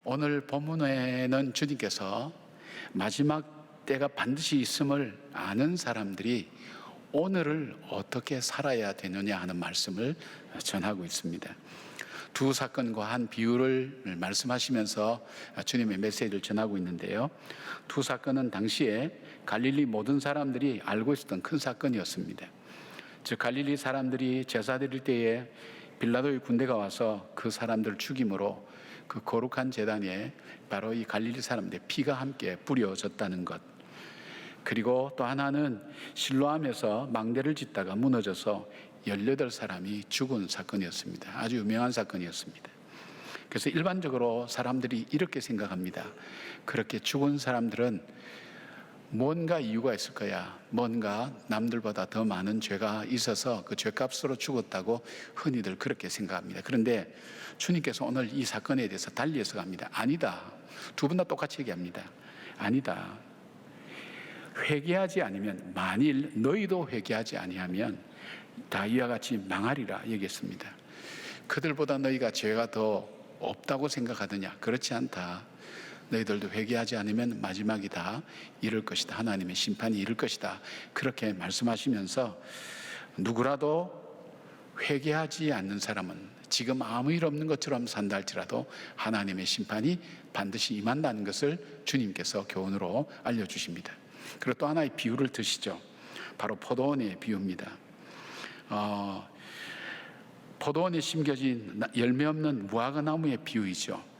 오늘 본문에는 주님께서 마지막 때가 반드시 있음을 아는 사람들이 오늘을 어떻게 살아야 되느냐 하는 말씀을 전하고 있습니다. 두 사건과 한 비유를 말씀하시면서 주님의 메시지를 전하고 있는데요, 두 사건은 당시에 갈릴리 모든 사람들이 알고 있었던 큰 사건이었습니다. 즉 갈릴리 사람들이 제사 드릴 때에 빌라도의 군대가 와서 그 사람들을 죽임으로 그 거룩한 제단에 바로 이 갈릴리 사람들의 피가 함께 뿌려졌다는 것, 그리고 또 하나는 실로암에서 망대를 짓다가 무너져서 18사람이 죽은 사건이었습니다. 아주 유명한 사건이었습니다. 그래서 일반적으로 사람들이 이렇게 생각합니다. 그렇게 죽은 사람들은 뭔가 이유가 있을 거야. 뭔가 남들보다 더 많은 죄가 있어서 그 죄값으로 죽었다고 흔히들 그렇게 생각합니다. 그런데 주님께서 오늘 이 사건에 대해서 달리 해석합니다. 아니다. 두 분 다 똑같이 얘기합니다. 아니다. 회개하지 않으면, 만일 너희도 회개하지 아니하면 다 이와 같이 망하리라 얘기했습니다. 그들보다 너희가 죄가 더 없다고 생각하느냐? 그렇지 않다. 너희들도 회개하지 않으면 마지막이 다 이를 것이다. 하나님의 심판이 이를 것이다. 그렇게 말씀하시면서 누구라도 회개하지 않는 사람은 지금 아무 일 없는 것처럼 산다 할지라도 하나님의 심판이 반드시 임한다는 것을 주님께서 교훈으로 알려주십니다. 그리고 또 하나의 비유를 드시죠. 바로 포도원의 비유입니다. 포도원에 심겨진 열매 없는 무화과나무의 비유이죠.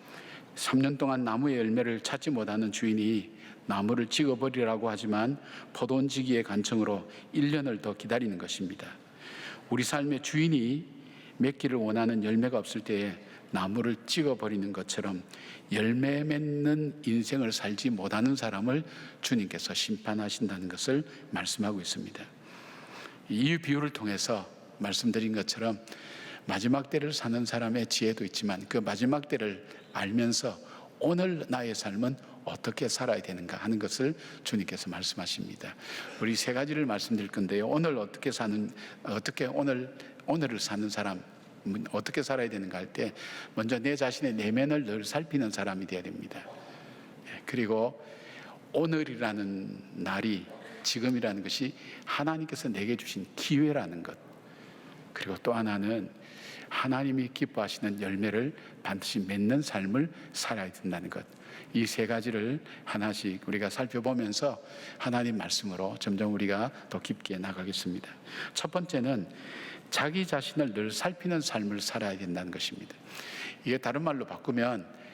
3년 동안 나무의 열매를 찾지 못하는 주인이 나무를 찍어버리라고 하지만 포도원 지기의 간청으로 1년을 더 기다리는 것입니다. 우리 삶의 주인이 맺기를 원하는 열매가 없을 때에 나무를 찍어버리는 것처럼 열매 맺는 인생을 살지 못하는 사람을 주님께서 심판하신다는 것을 말씀하고 있습니다. 이 비유를 통해서 말씀드린 것처럼 마지막 때를 사는 사람의 지혜도 있지만 그 마지막 때를 알면서 오늘 나의 삶은 어떻게 살아야 되는가 하는 것을 주님께서 말씀하십니다. 우리 세 가지를 말씀드릴 건데요, 오늘 오늘을 사는 사람 어떻게 살아야 되는가 할 때 먼저 내 자신의 내면을 늘 살피는 사람이 되어야 됩니다. 그리고 오늘이라는 날이, 지금이라는 것이 하나님께서 내게 주신 기회라는 것, 그리고 또 하나는 하나님이 기뻐하시는 열매를 반드시 맺는 삶을 살아야 된다는 것, 이 세 가지를 하나씩 우리가 살펴보면서 하나님 말씀으로 점점 우리가 더 깊게 나가겠습니다. 첫 번째는 자기 자신을 늘 살피는 삶을 살아야 된다는 것입니다. 이게 다른 말로 바꾸면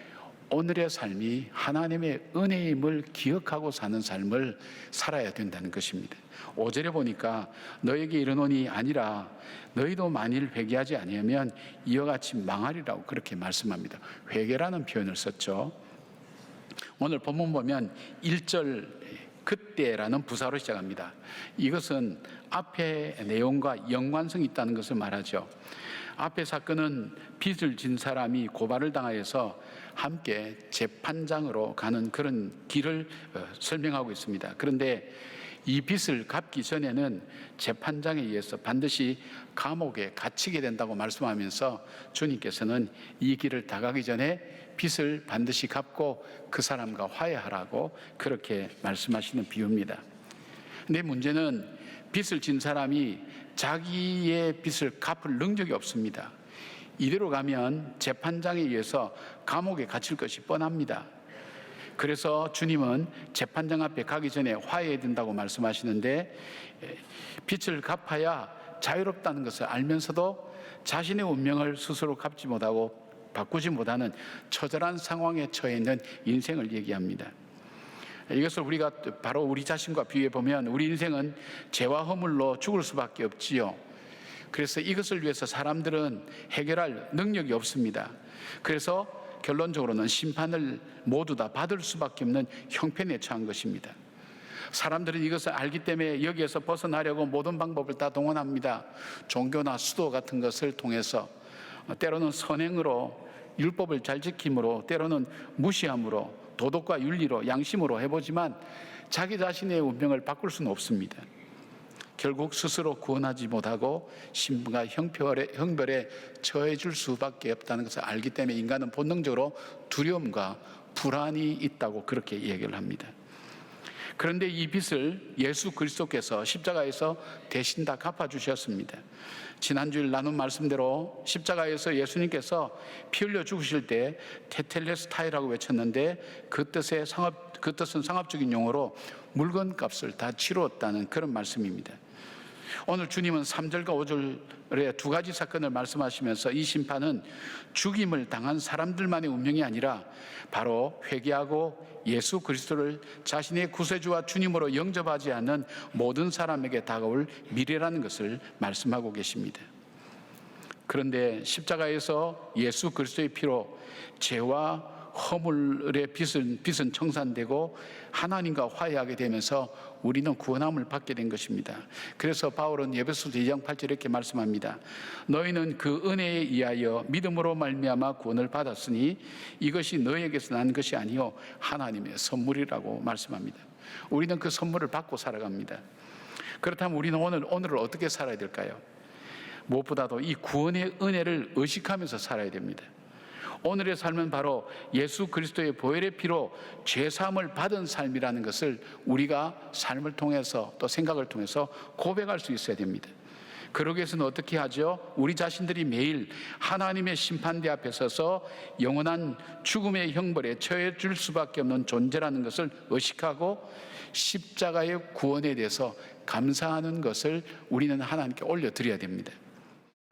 오늘의 삶이 하나님의 은혜임을 기억하고 사는 삶을 살아야 된다는 것입니다. 5절에 보니까 너에게 이르노니 아니라 너희도 만일 회개하지 아니하면 이와 같이 망하리라고 그렇게 말씀합니다. 회개라는 표현을 썼죠. 오늘 본문 보면 1절 그때라는 부사로 시작합니다. 이것은 앞의 내용과 연관성이 있다는 것을 말하죠. 앞의 사건은 빚을 진 사람이 고발을 당하여서 함께 재판장으로 가는 그런 길을 설명하고 있습니다. 그런데 이 빚을 갚기 전에는 재판장에 의해서 반드시 감옥에 갇히게 된다고 말씀하면서 주님께서는 이 길을 다가기 전에 빚을 반드시 갚고 그 사람과 화해하라고 그렇게 말씀하시는 비유입니다. 근데 문제는 빚을 진 사람이 자기의 빚을 갚을 능력이 없습니다. 이대로 가면 재판장에 의해서 감옥에 갇힐 것이 뻔합니다. 그래서 주님은 재판장 앞에 가기 전에 화해해야 된다고 말씀하시는데, 빚을 갚아야 자유롭다는 것을 알면서도 자신의 운명을 스스로 갚지 못하고 바꾸지 못하는 처절한 상황에 처해 있는 인생을 얘기합니다. 이것을 우리가 바로 우리 자신과 비교해 보면 우리 인생은 죄와 허물로 죽을 수밖에 없지요. 그래서 이것을 위해서 사람들은 해결할 능력이 없습니다. 그래서 결론적으로는 심판을 모두 다 받을 수밖에 없는 형편에 처한 것입니다. 사람들은 이것을 알기 때문에 여기에서 벗어나려고 모든 방법을 다 동원합니다. 종교나 수도 같은 것을 통해서, 때로는 선행으로, 율법을 잘 지킴으로, 때로는 무시함으로, 도덕과 윤리로, 양심으로 해보지만 자기 자신의 운명을 바꿀 수는 없습니다. 결국 스스로 구원하지 못하고 신분과 형벌에 처해질 수밖에 없다는 것을 알기 때문에 인간은 본능적으로 두려움과 불안이 있다고 그렇게 얘기를 합니다. 그런데 이 빚을 예수 그리스도께서 십자가에서 대신 다 갚아주셨습니다. 지난주일 나눈 말씀대로 십자가에서 예수님께서 피 흘려 죽으실 때 테텔레스타이라고 외쳤는데 그 뜻은 상업적인 용어로 물건값을 다 치루었다는 그런 말씀입니다. 오늘 주님은 3절과 5절에 두 가지 사건을 말씀하시면서 이 심판은 죽임을 당한 사람들만의 운명이 아니라 바로 회개하고 예수 그리스도를 자신의 구세주와 주님으로 영접하지 않는 모든 사람에게 다가올 미래라는 것을 말씀하고 계십니다. 그런데 십자가에서 예수 그리스도의 피로 죄와 허물의 빚은 청산되고 하나님과 화해하게 되면서 우리는 구원함을 받게 된 것입니다. 그래서 바울은 에베소서 2장 8절 이렇게 말씀합니다. 너희는 그 은혜에 의하여 믿음으로 말미암아 구원을 받았으니 이것이 너희에게서 난 것이 아니요 하나님의 선물이라고 말씀합니다. 우리는 그 선물을 받고 살아갑니다. 그렇다면 우리는 오늘을 어떻게 살아야 될까요? 무엇보다도 이 구원의 은혜를 의식하면서 살아야 됩니다. 오늘의 삶은 바로 예수 그리스도의 보혈의 피로 죄사함을 받은 삶이라는 것을 우리가 삶을 통해서 또 생각을 통해서 고백할 수 있어야 됩니다. 그러기 위해서는 어떻게 하죠? 우리 자신들이 매일 하나님의 심판대 앞에 서서 영원한 죽음의 형벌에 처해질 수밖에 없는 존재라는 것을 의식하고 십자가의 구원에 대해서 감사하는 것을 우리는 하나님께 올려드려야 됩니다.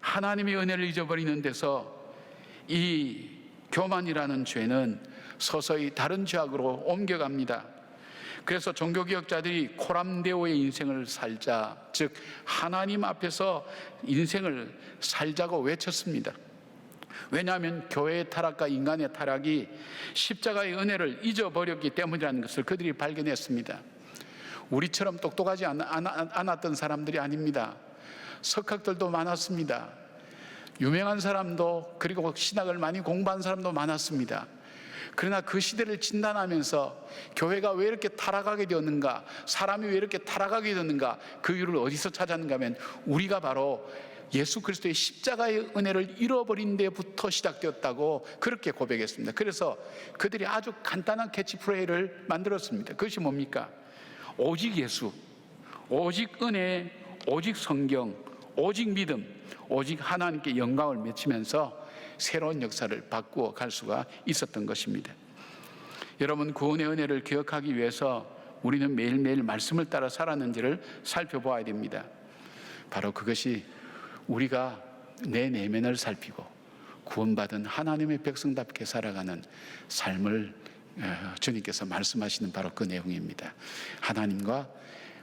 하나님의 은혜를 잊어버리는 데서 이 교만이라는 죄는 서서히 다른 죄악으로 옮겨갑니다. 그래서 종교개혁자들이 코람데오의 인생을 살자, 즉 하나님 앞에서 인생을 살자고 외쳤습니다. 왜냐하면 교회의 타락과 인간의 타락이 십자가의 은혜를 잊어버렸기 때문이라는 것을 그들이 발견했습니다. 우리처럼 똑똑하지 않았던 사람들이 아닙니다. 석학들도 많았습니다. 유명한 사람도 그리고 신학을 많이 공부한 사람도 많았습니다. 그러나 그 시대를 진단하면서 교회가 왜 이렇게 타락하게 되었는가, 사람이 왜 이렇게 타락하게 되었는가, 그 이유를 어디서 찾았는가 하면 우리가 바로 예수 그리스도의 십자가의 은혜를 잃어버린 데부터 시작되었다고 그렇게 고백했습니다. 그래서 그들이 아주 간단한 캐치프레이를 만들었습니다. 그것이 뭡니까? 오직 예수, 오직 은혜, 오직 성경, 오직 믿음, 오직 하나님께 영광을 맺히면서 새로운 역사를 바꾸어 갈 수가 있었던 것입니다. 여러분, 구원의 은혜를 기억하기 위해서 우리는 매일매일 말씀을 따라 살았는지를 살펴보아야 됩니다. 바로 그것이 우리가 내 내면을 살피고 구원받은 하나님의 백성답게 살아가는 삶을 주님께서 말씀하시는 바로 그 내용입니다. 하나님과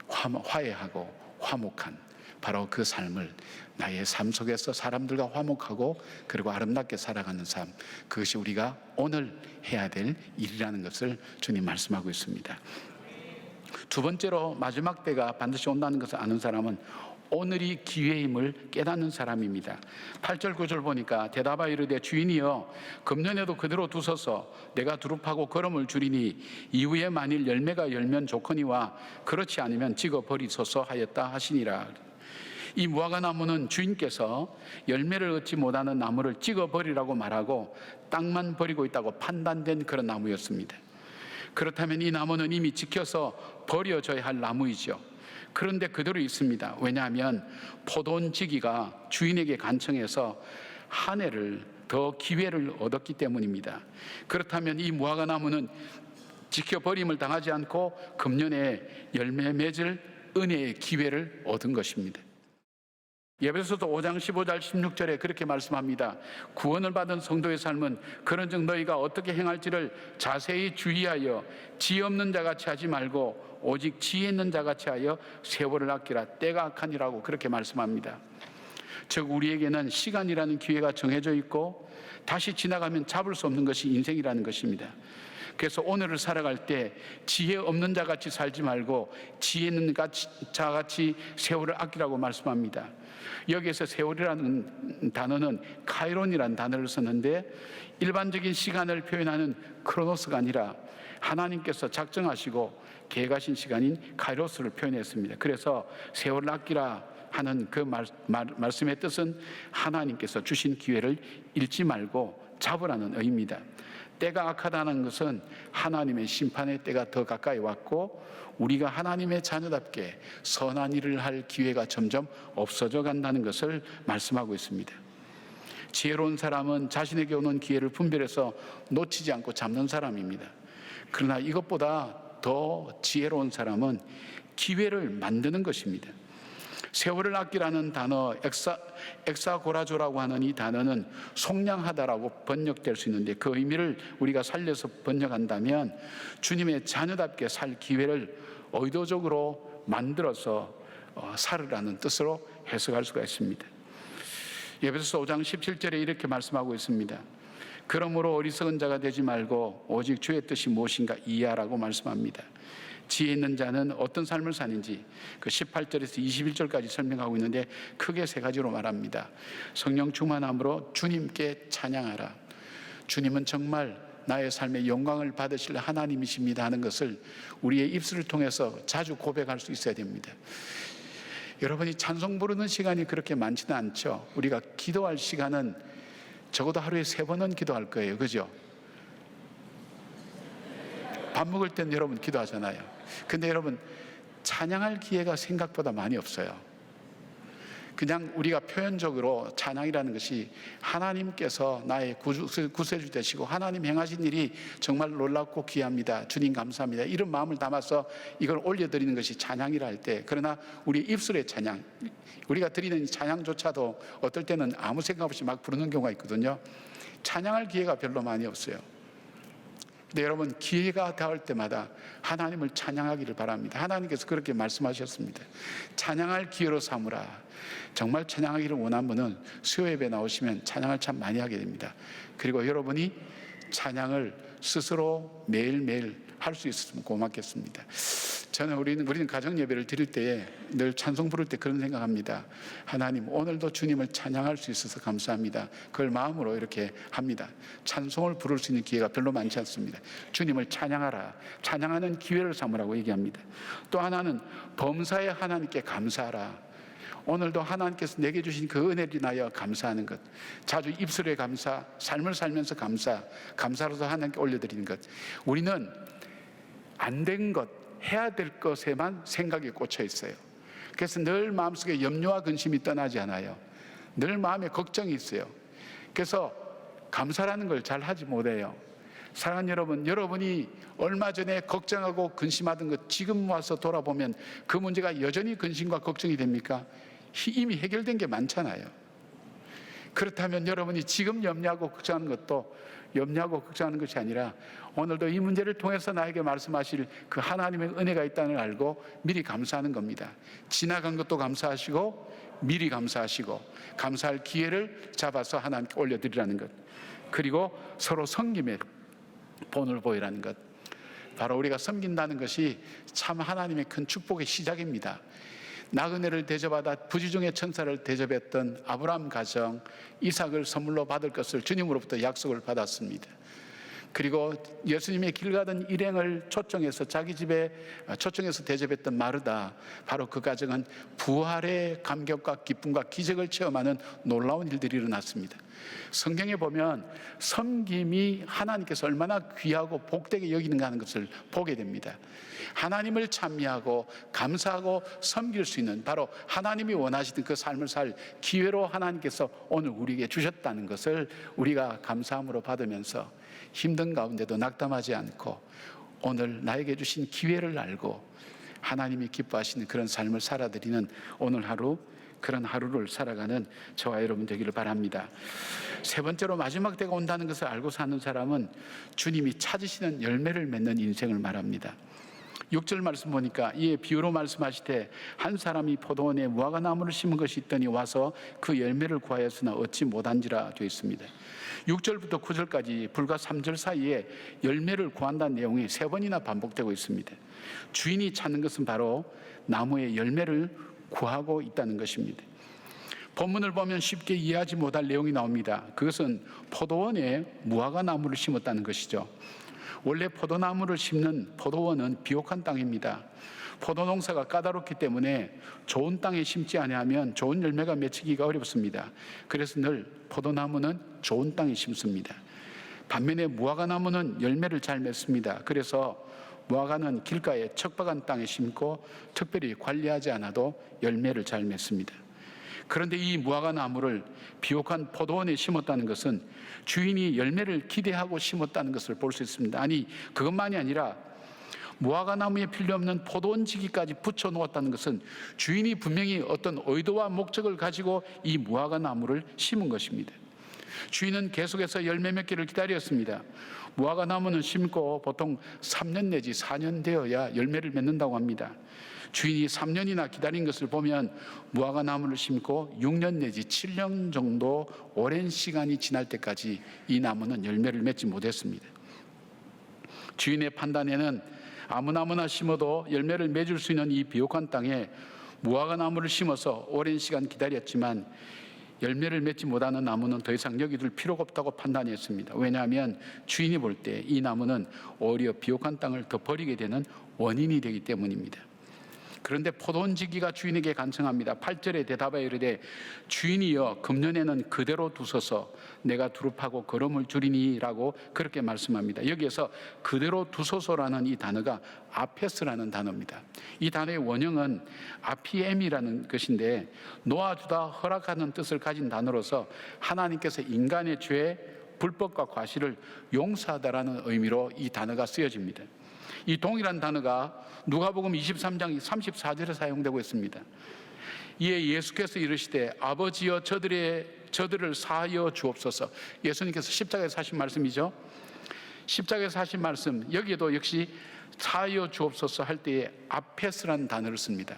화해하고 화목한 바로 그 삶을 나의 삶 속에서 사람들과 화목하고 그리고 아름답게 살아가는 삶, 그것이 우리가 오늘 해야 될 일이라는 것을 주님 말씀하고 있습니다. 두 번째로 마지막 때가 반드시 온다는 것을 아는 사람은 오늘이 기회임을 깨닫는 사람입니다. 8절 9절 보니까 대답하여 이르되 주인이여 금년에도 그대로 두소서 내가 두릅하고 거름을 줄이니 이후에 만일 열매가 열면 좋거니와 그렇지 않으면 찍어 버리소서 하였다 하시니라. 이 무화과나무는 주인께서 열매를 얻지 못하는 나무를 찍어 버리라고 말하고 땅만 버리고 있다고 판단된 그런 나무였습니다. 그렇다면 이 나무는 이미 지켜서 버려져야 할 나무이죠. 그런데 그대로 있습니다. 왜냐하면 포도원지기가 주인에게 간청해서 한 해를 더 기회를 얻었기 때문입니다. 그렇다면 이 무화과나무는 지켜버림을 당하지 않고 금년에 열매 맺을 은혜의 기회를 얻은 것입니다. 에베소서 5장 15절 16절에 그렇게 말씀합니다. 구원을 받은 성도의 삶은 그런즉 너희가 어떻게 행할지를 자세히 주의하여 지혜 없는 자같이 하지 말고 오직 지혜 있는 자같이 하여 세월을 아끼라 때가 악하니라고 그렇게 말씀합니다. 즉 우리에게는 시간이라는 기회가 정해져 있고 다시 지나가면 잡을 수 없는 것이 인생이라는 것입니다. 그래서 오늘을 살아갈 때 지혜 없는 자같이 살지 말고 지혜 있는 자같이 세월을 아끼라고 말씀합니다. 여기에서 세월이라는 단어는 카이론이라는 단어를 썼는데 일반적인 시간을 표현하는 크로노스가 아니라 하나님께서 작정하시고 계획하신 시간인 카이로스를 표현했습니다. 그래서 세월을 아끼라 하는 그 말씀의 뜻은 하나님께서 주신 기회를 잃지 말고 잡으라는 의미입니다. 때가 악하다는 것은 하나님의 심판의 때가 더 가까이 왔고 우리가 하나님의 자녀답게 선한 일을 할 기회가 점점 없어져 간다는 것을 말씀하고 있습니다. 지혜로운 사람은 자신에게 오는 기회를 분별해서 놓치지 않고 잡는 사람입니다. 그러나 이것보다 더 지혜로운 사람은 기회를 만드는 것입니다. 세월을 아끼라는 단어 엑사고라조라고 하는 이 단어는 속량하다라고 번역될 수 있는데 그 의미를 우리가 살려서 번역한다면 주님의 자녀답게 살 기회를 의도적으로 만들어서 살으라는 뜻으로 해석할 수가 있습니다. 에베소서 5장 17절에 이렇게 말씀하고 있습니다. 그러므로 어리석은 자가 되지 말고 오직 주의 뜻이 무엇인가 이해하라고 말씀합니다. 지혜 있는 자는 어떤 삶을 사는지 그 18절에서 21절까지 설명하고 있는데 크게 세 가지로 말합니다. 성령 충만함으로 주님께 찬양하라. 주님은 정말 나의 삶의 영광을 받으실 하나님이십니다 하는 것을 우리의 입술을 통해서 자주 고백할 수 있어야 됩니다. 여러분이 찬송 부르는 시간이 그렇게 많지는 않죠. 우리가 기도할 시간은 적어도 하루에 3번은 기도할 거예요. 그죠? 밥 먹을 땐 여러분 기도하잖아요. 근데 여러분 찬양할 기회가 생각보다 많이 없어요. 그냥 우리가 표현적으로 찬양이라는 것이 하나님께서 나의 구세주 되시고 하나님 행하신 일이 정말 놀랍고 귀합니다. 주님 감사합니다. 이런 마음을 담아서 이걸 올려드리는 것이 찬양이라 할 때, 그러나 우리 입술의 찬양, 우리가 드리는 찬양조차도 어떨 때는 아무 생각 없이 막 부르는 경우가 있거든요. 찬양할 기회가 별로 많이 없어요. 근데 여러분 기회가 닿을 때마다 하나님을 찬양하기를 바랍니다. 하나님께서 그렇게 말씀하셨습니다. 찬양할 기회로 삼으라. 정말 찬양하기를 원하는 분은 수요 예배 나오시면 찬양을 참 많이 하게 됩니다. 그리고 여러분이 찬양을 스스로 매일매일 할 수 있었으면 고맙겠습니다. 저는 우리는 가정 예배를 드릴 때에 늘 찬송 부를 때 그런 생각합니다. 하나님 오늘도 주님을 찬양할 수 있어서 감사합니다. 그걸 마음으로 이렇게 합니다. 찬송을 부를 수 있는 기회가 별로 많지 않습니다. 주님을 찬양하라. 찬양하는 기회를 삼으라고 얘기합니다. 또 하나는 범사에 하나님께 감사하라. 오늘도 하나님께서 내게 주신 그 은혜를 인하여 감사하는 것, 자주 입술에 감사, 삶을 살면서 감사로서 하나님께 올려드리는 것. 우리는 안 된 것, 해야 될 것에만 생각이 꽂혀 있어요. 그래서 늘 마음속에 염려와 근심이 떠나지 않아요. 늘 마음에 걱정이 있어요. 그래서 감사라는 걸 잘 하지 못해요. 사랑하는 여러분, 여러분이 얼마 전에 걱정하고 근심하던 것 지금 와서 돌아보면 그 문제가 여전히 근심과 걱정이 됩니까? 이미 해결된 게 많잖아요. 그렇다면 여러분이 지금 염려하고 걱정하는 것도 염려하고 걱정하는 것이 아니라 오늘도 이 문제를 통해서 나에게 말씀하실 그 하나님의 은혜가 있다는 걸 알고 미리 감사하는 겁니다. 지나간 것도 감사하시고 미리 감사하시고 감사할 기회를 잡아서 하나님께 올려드리라는 것, 그리고 서로 섬김의 본을 보이라는 것. 바로 우리가 섬긴다는 것이 참 하나님의 큰 축복의 시작입니다. 나그네를 대접하다 부지중의 천사를 대접했던 아브라함 가정, 이삭을 선물로 받을 것을 주님으로부터 약속을 받았습니다. 그리고 예수님의 길 가던 일행을 초청해서 자기 집에 초청해서 대접했던 마르다, 바로 그 가정은 부활의 감격과 기쁨과 기적을 체험하는 놀라운 일들이 일어났습니다. 성경에 보면 섬김이 하나님께서 얼마나 귀하고 복되게 여기는가 하는 것을 보게 됩니다. 하나님을 찬미하고 감사하고 섬길 수 있는 바로 하나님이 원하시는 그 삶을 살 기회로 하나님께서 오늘 우리에게 주셨다는 것을 우리가 감사함으로 받으면서 힘든 가운데도 낙담하지 않고 오늘 나에게 주신 기회를 알고 하나님이 기뻐하시는 그런 삶을 살아드리는 오늘 하루, 그런 하루를 살아가는 저와 여러분 되기를 바랍니다. 세 번째로 마지막 때가 온다는 것을 알고 사는 사람은 주님이 찾으시는 열매를 맺는 인생을 말합니다. 6절 말씀 보니까 이에 비유로 말씀하시되 한 사람이 포도원에 무화과나무를 심은 것이 있더니 와서 그 열매를 구하였으나 얻지 못한지라 되어 있습니다. 6절부터 9절까지 불과 3절 사이에 열매를 구한다는 내용이 3번이나 반복되고 있습니다. 주인이 찾는 것은 바로 나무의 열매를 구하고 있다는 것입니다. 본문을 보면 쉽게 이해하지 못할 내용이 나옵니다. 그것은 포도원에 무화과나무를 심었다는 것이죠. 원래 포도나무를 심는 포도원은 비옥한 땅입니다. 포도농사가 까다롭기 때문에 좋은 땅에 심지 아니하면 좋은 열매가 맺히기가 어렵습니다. 그래서 늘 포도나무는 좋은 땅에 심습니다. 반면에 무화과나무는 열매를 잘 맺습니다. 그래서 무화과는 길가에 척박한 땅에 심고 특별히 관리하지 않아도 열매를 잘 맺습니다. 그런데 이 무화과나무를 비옥한 포도원에 심었다는 것은 주인이 열매를 기대하고 심었다는 것을 볼 수 있습니다. 아니, 그것만이 아니라 무화과나무에 필요없는 포도원지기까지 붙여 놓았다는 것은 주인이 분명히 어떤 의도와 목적을 가지고 이 무화과나무를 심은 것입니다. 주인은 계속해서 열매 맺기를 기다렸습니다. 무화과나무는 심고 보통 3년 내지 4년 되어야 열매를 맺는다고 합니다. 주인이 3년이나 기다린 것을 보면 무화과나무를 심고 6년 내지 7년 정도 오랜 시간이 지날 때까지 이 나무는 열매를 맺지 못했습니다. 주인의 판단에는 아무나무나 심어도 열매를 맺을 수 있는 이 비옥한 땅에 무화과나무를 심어서 오랜 시간 기다렸지만 열매를 맺지 못하는 나무는 더 이상 여기둘 필요가 없다고 판단했습니다. 왜냐하면 주인이 볼 때 이 나무는 오히려 비옥한 땅을 더 버리게 되는 원인이 되기 때문입니다. 그런데 포도원지기가 주인에게 간청합니다. 8절에 대답하여 이르되 주인이여 금년에는 그대로 두소서 내가 두릅하고 거름을 줄이니라고 그렇게 말씀합니다. 여기에서 그대로 두소서라는 이 단어가 아페스라는 단어입니다. 이 단어의 원형은 아피엠이라는 것인데 놓아주다 허락하는 뜻을 가진 단어로서 하나님께서 인간의 죄, 불법과 과실을 용서하다라는 의미로 이 단어가 쓰여집니다. 이 동일한 단어가 누가복음 23장 34절에 사용되고 있습니다. 이에 예수께서 이르시되 아버지여 저들을 사하여 주옵소서. 예수님께서 십자가에서 하신 말씀이죠. 십자가에서 하신 말씀, 여기에도 역시 사하여 주옵소서 할 때에 아페스라는 단어를 씁니다.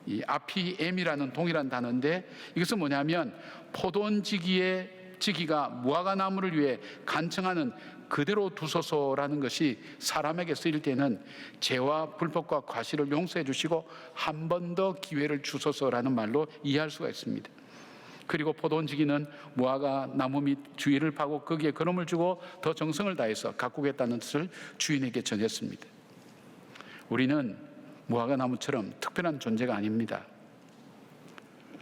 이 아피엠이라는 동일한 단어인데 이것은 뭐냐면 포도원지기가 무화과나무를 위해 간청하는 그대로 두소서라는 것이 사람에게 쓰일 때는 죄와 불법과 과실을 용서해 주시고 한 번 더 기회를 주소서라는 말로 이해할 수가 있습니다. 그리고 포도원지기는 무화과나무 밑 주위를 파고 거기에 거름을 주고 더 정성을 다해서 가꾸겠다는 뜻을 주인에게 전했습니다. 우리는 무화과나무처럼 특별한 존재가 아닙니다.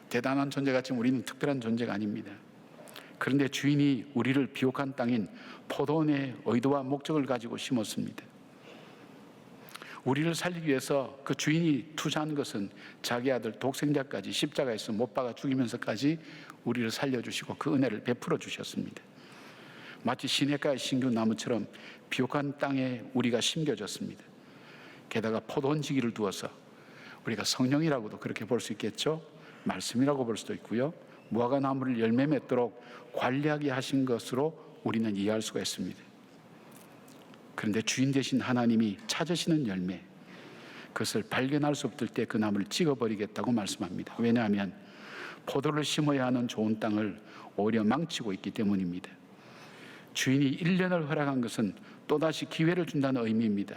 대단한 존재 같지만 우리는 특별한 존재가 아닙니다. 그런데 주인이 우리를 비옥한 땅인 포도원의 의도와 목적을 가지고 심었습니다. 우리를 살리기 위해서 그 주인이 투자한 것은 자기 아들 독생자까지 십자가에서 못 박아 죽이면서까지 우리를 살려주시고 그 은혜를 베풀어 주셨습니다. 마치 시냇가의 신규 나무처럼 비옥한 땅에 우리가 심겨졌습니다. 게다가 포도원지기를 두어서 우리가 성령이라고도 그렇게 볼 수 있겠죠. 말씀이라고 볼 수도 있고요. 무화과나무를 열매 맺도록 관리하게 하신 것으로 우리는 이해할 수가 있습니다. 그런데 주인 되신 하나님이 찾으시는 열매, 그것을 발견할 수 없을 때 그 나무를 찍어버리겠다고 말씀합니다. 왜냐하면 포도를 심어야 하는 좋은 땅을 오히려 망치고 있기 때문입니다. 주인이 1년을 허락한 것은 또다시 기회를 준다는 의미입니다.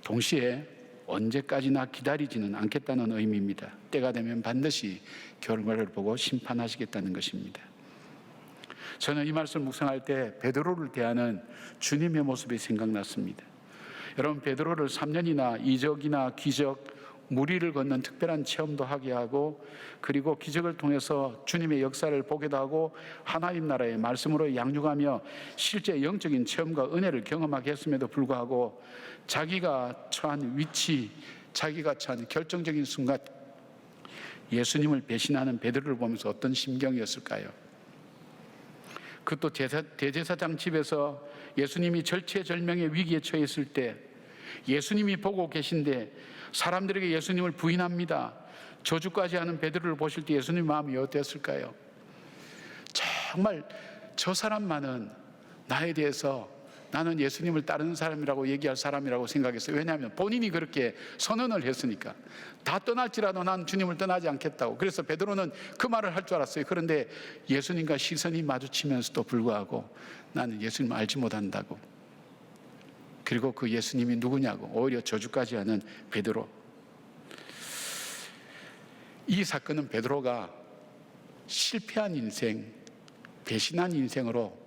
동시에 언제까지나 기다리지는 않겠다는 의미입니다. 때가 되면 반드시 결과를 보고 심판하시겠다는 것입니다. 저는 이 말씀을 묵상할 때 베드로를 대하는 주님의 모습이 생각났습니다. 여러분, 베드로를 3년이나 이적이나 기적, 무리를 걷는 특별한 체험도 하게 하고, 그리고 기적을 통해서 주님의 역사를 보기도 하고 하나님 나라의 말씀으로 양육하며 실제 영적인 체험과 은혜를 경험하게 했음에도 불구하고 자기가 처한 위치, 자기가 처한 결정적인 순간 예수님을 배신하는 베드로를 보면서 어떤 심경이었을까요? 그것도 대제사장 집에서 예수님이 절체절명의 위기에 처했을 때 예수님이 보고 계신데 사람들에게 예수님을 부인합니다. 저주까지 하는 베드로를 보실 때 예수님 마음이 어땠을까요? 정말 저 사람만은 나에 대해서 나는 예수님을 따르는 사람이라고 얘기할 사람이라고 생각했어요. 왜냐하면 본인이 그렇게 선언을 했으니까. 다 떠날지라도 난 주님을 떠나지 않겠다고. 그래서 베드로는 그 말을 할 줄 알았어요. 그런데 예수님과 시선이 마주치면서도 불구하고 나는 예수님을 알지 못한다고. 그리고 그 예수님이 누구냐고 오히려 저주까지 하는 베드로. 이 사건은 베드로가 실패한 인생, 배신한 인생으로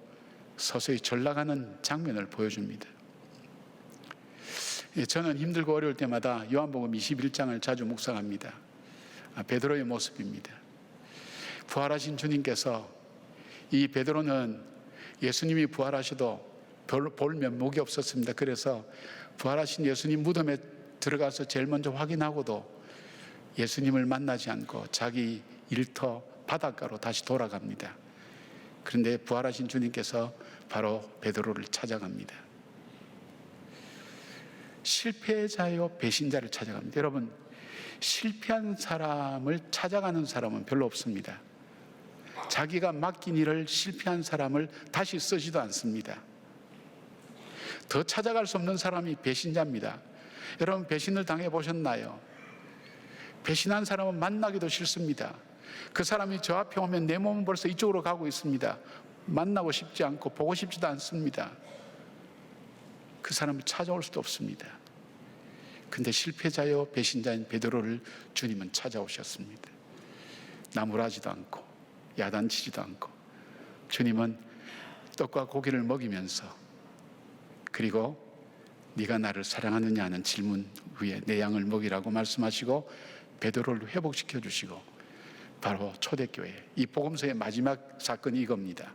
서서히 전락하는 장면을 보여줍니다. 저는 힘들고 어려울 때마다 요한복음 21장을 자주 묵상합니다. 베드로의 모습입니다. 부활하신 주님께서, 이 베드로는 예수님이 부활하셔도 볼 면목이 없었습니다. 그래서 부활하신 예수님 무덤에 들어가서 제일 먼저 확인하고도 예수님을 만나지 않고 자기 일터 바닷가로 다시 돌아갑니다. 그런데 부활하신 주님께서 바로 베드로를 찾아갑니다. 실패자요 배신자를 찾아갑니다. 여러분, 실패한 사람을 찾아가는 사람은 별로 없습니다. 자기가 맡긴 일을 실패한 사람을 다시 쓰지도 않습니다. 더 찾아갈 수 없는 사람이 배신자입니다. 여러분, 배신을 당해보셨나요? 배신한 사람은 만나기도 싫습니다. 그 사람이 저 앞에 오면 내 몸은 벌써 이쪽으로 가고 있습니다. 만나고 싶지 않고 보고 싶지도 않습니다. 그 사람을 찾아올 수도 없습니다. 근데 실패자요 배신자인 베드로를 주님은 찾아오셨습니다. 나무라지도 않고 야단치지도 않고 주님은 떡과 고기를 먹이면서, 그리고 네가 나를 사랑하느냐 하는 질문 위에 내 양을 먹이라고 말씀하시고 베드로를 회복시켜 주시고 바로 초대교회, 이 복음서의 마지막 사건이 이겁니다.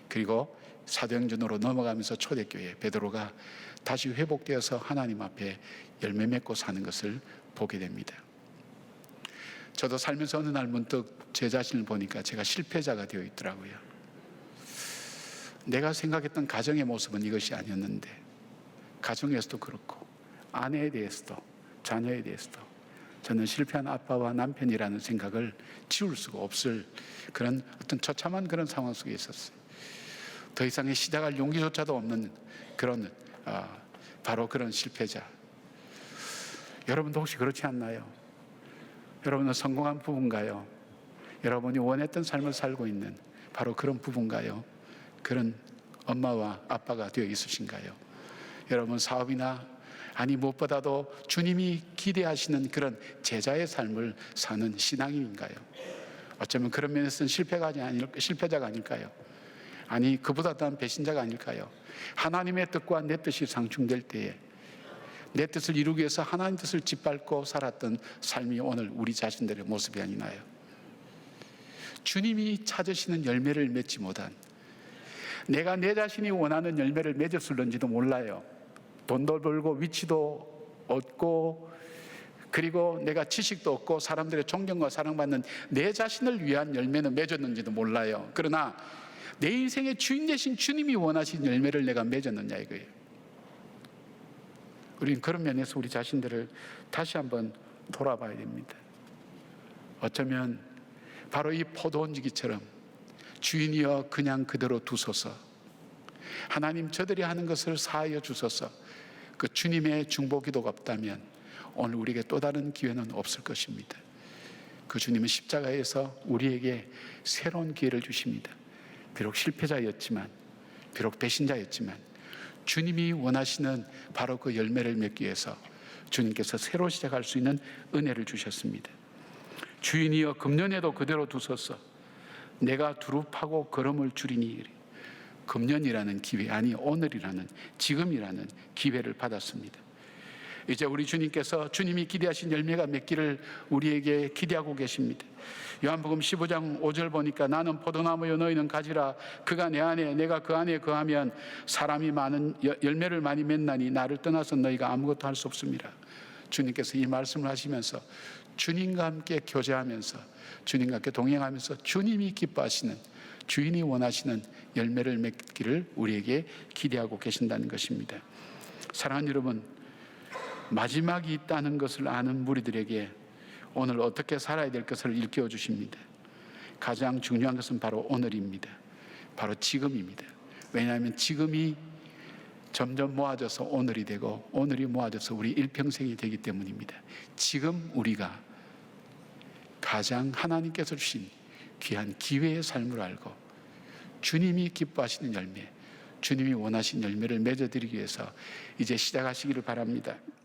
그리고 사도행전으로 넘어가면서 초대교회 베드로가 다시 회복되어서 하나님 앞에 열매 맺고 사는 것을 보게 됩니다. 저도 살면서 어느 날 문득 제 자신을 보니까 제가 실패자가 되어 있더라고요. 내가 생각했던 가정의 모습은 이것이 아니었는데, 가정에서도 그렇고 아내에 대해서도 자녀에 대해서도 저는 실패한 아빠와 남편이라는 생각을 지울 수가 없을 그런 어떤 처참한 그런 상황 속에 있었어요. 더 이상의 시작할 용기조차도 없는 그런 바로 그런 실패자. 여러분도 혹시 그렇지 않나요? 여러분은 성공한 부부인가요? 여러분이 원했던 삶을 살고 있는 바로 그런 부부인가요? 그런 엄마와 아빠가 되어 있으신가요? 여러분 사업이나 아니 무엇보다도 주님이 기대하시는 그런 제자의 삶을 사는 신앙인인가요? 어쩌면 그런 면에서는 실패자가 아닐까요? 아니 그보다 더한 배신자가 아닐까요? 하나님의 뜻과 내 뜻이 상충될 때에 내 뜻을 이루기 위해서 하나님 뜻을 짓밟고 살았던 삶이 오늘 우리 자신들의 모습이 아니나요? 주님이 찾으시는 열매를 맺지 못한, 내가 내 자신이 원하는 열매를 맺었을런지도 몰라요. 돈도 벌고 위치도 얻고 그리고 내가 지식도 얻고 사람들의 존경과 사랑받는 내 자신을 위한 열매는 맺었는지도 몰라요. 그러나 내 인생의 주인 되신 주님이 원하신 열매를 내가 맺었느냐 이거예요. 우리는 그런 면에서 우리 자신들을 다시 한번 돌아봐야 됩니다. 어쩌면 바로 이 포도원지기처럼 주인이여 그냥 그대로 두소서, 하나님 저들이 하는 것을 사하여 주소서, 그 주님의 중보 기도가 없다면 오늘 우리에게 또 다른 기회는 없을 것입니다. 그 주님은 십자가에서 우리에게 새로운 기회를 주십니다. 비록 실패자였지만, 비록 배신자였지만 주님이 원하시는 바로 그 열매를 맺기 위해서 주님께서 새로 시작할 수 있는 은혜를 주셨습니다. 주인이여 금년에도 그대로 두소서, 내가 두루 파고 걸음을 줄이니. 금년이라는 기회, 아니 오늘이라는, 지금이라는 기회를 받았습니다. 이제 우리 주님께서 주님이 기대하신 열매가 맺기를 우리에게 기대하고 계십니다. 요한복음 15장 5절 보니까 나는 포도나무여 너희는 가지라, 그가 내 안에 내가 그 안에 거하면 사람이 많은 열매를 많이 맺나니 나를 떠나서 너희가 아무것도 할 수 없습니다. 주님께서 이 말씀을 하시면서 주님과 함께 교제하면서 주님과 함께 동행하면서 주님이 기뻐하시는, 주인이 원하시는 열매를 맺기를 우리에게 기대하고 계신다는 것입니다. 사랑하는 여러분, 마지막이 있다는 것을 아는 무리들에게 오늘 어떻게 살아야 될 것을 일깨워 주십니다. 가장 중요한 것은 바로 오늘입니다. 바로 지금입니다. 왜냐하면 지금이 점점 모아져서 오늘이 되고 오늘이 모아져서 우리 일평생이 되기 때문입니다. 지금 우리가 가장 하나님께서 주신 귀한 기회의 삶을 알고 주님이 기뻐하시는 열매, 주님이 원하신 열매를 맺어드리기 위해서 이제 시작하시기를 바랍니다.